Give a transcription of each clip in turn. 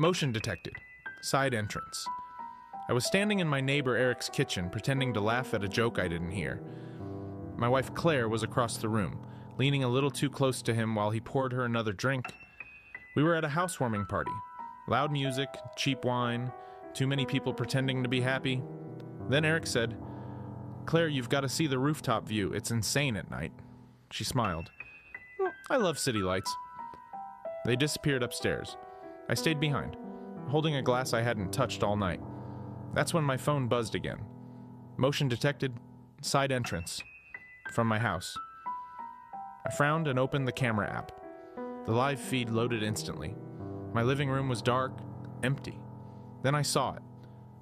Motion detected. Side entrance. I was standing in my neighbor Eric's kitchen, pretending to laugh at a joke I didn't hear. My wife Claire was across the room, leaning a little too close to him while he poured her another drink. We were at a housewarming party. Loud music, cheap wine, too many people pretending to be happy. Then Eric said, "Claire, you've got to see the rooftop view. It's insane at night." She smiled. "I love city lights." They disappeared upstairs. I stayed behind, holding a glass I hadn't touched all night. That's when my phone buzzed again. Motion detected, side entrance, from my house. I frowned and opened the camera app. The live feed loaded instantly. My living room was dark, empty. Then I saw it,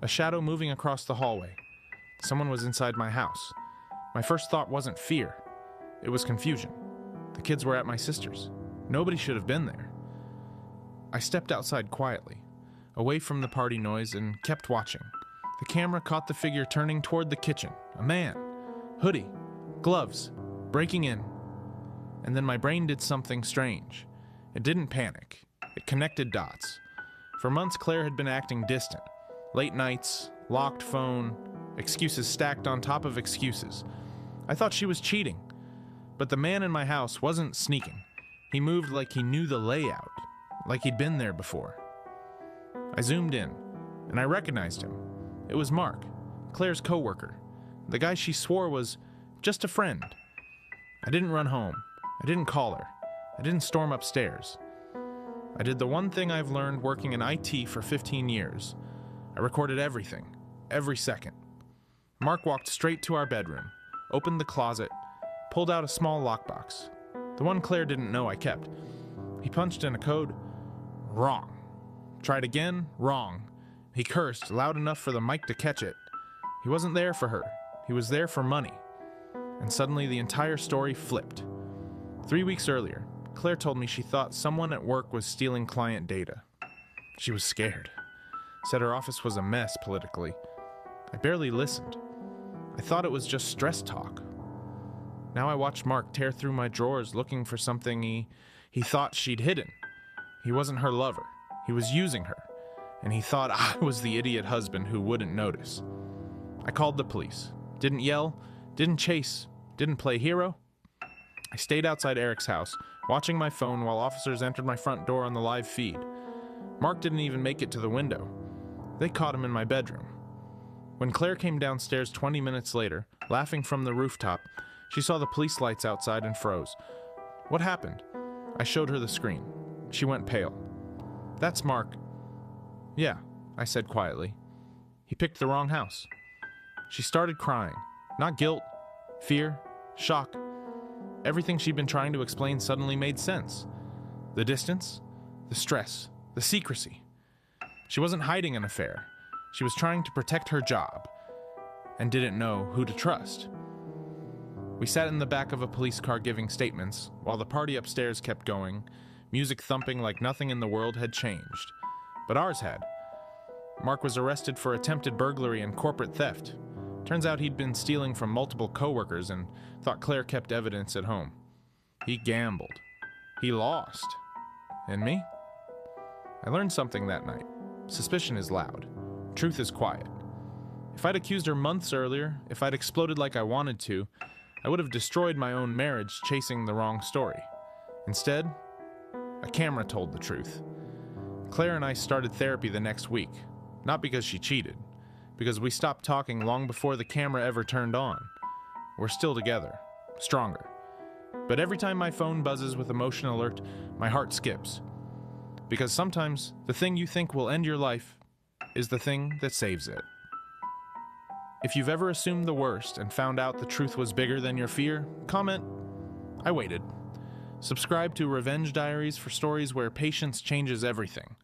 a shadow moving across the hallway. Someone was inside my house. My first thought wasn't fear. It was confusion. The kids were at my sister's. Nobody should have been there. I stepped outside quietly, away from the party noise, and kept watching. The camera caught the figure turning toward the kitchen. A man. Hoodie. Gloves. Breaking in. And then my brain did something strange. It didn't panic. It connected dots. For months, Claire had been acting distant. Late nights, locked phone, excuses stacked on top of excuses. I thought she was cheating. But the man in my house wasn't sneaking. He moved like he knew the layout, like he'd been there before. I zoomed in, and I recognized him. It was Mark, Claire's coworker, the guy she swore was just a friend. I didn't run home. I didn't call her. I didn't storm upstairs. I did the one thing I've learned working in IT for 15 years. I recorded everything, every second. Mark walked straight to our bedroom, opened the closet, pulled out a small lockbox, the one Claire didn't know I kept. He punched in a code. Wrong. Tried again. Wrong. He cursed loud enough for the mic to catch it. He wasn't there for her. He was there for money. And suddenly the entire story flipped. 3 weeks earlier, Claire told me she thought someone at work was stealing client data. She was scared. Said her office was a mess politically. I barely listened. I thought it was just stress talk. Now I watched Mark tear through my drawers looking for something he thought she'd hidden. He wasn't her lover. He was using her. And he thought I was the idiot husband who wouldn't notice. I called the police. Didn't yell, didn't chase, didn't play hero. I stayed outside Eric's house, watching my phone while officers entered my front door on the live feed. Mark didn't even make it to the window. They caught him in my bedroom. When Claire came downstairs 20 minutes later, laughing from the rooftop, she saw the police lights outside and froze. What happened? I showed her the screen. She went pale. That's Mark. Yeah, I said quietly. He picked the wrong house. She started crying. Not guilt, fear, shock. Everything she'd been trying to explain suddenly made sense. The distance, the stress, the secrecy. She wasn't hiding an affair. She was trying to protect her job and didn't know who to trust. We sat in the back of a police car giving statements while the party upstairs kept going, music thumping like nothing in the world had changed. But ours had. Mark was arrested for attempted burglary and corporate theft. Turns out he'd been stealing from multiple coworkers and thought Claire kept evidence at home. He gambled. He lost. And me? I learned something that night. Suspicion is loud. Truth is quiet. If I'd accused her months earlier, if I'd exploded like I wanted to, I would have destroyed my own marriage chasing the wrong story. Instead, a camera told the truth. Claire and I started therapy the next week, not because she cheated, because we stopped talking long before the camera ever turned on. We're still together, stronger. But every time my phone buzzes with a motion alert, my heart skips. Because sometimes the thing you think will end your life is the thing that saves it. If you've ever assumed the worst and found out the truth was bigger than your fear, comment, "I waited." Subscribe to Revenge Diaries for stories where patience changes everything.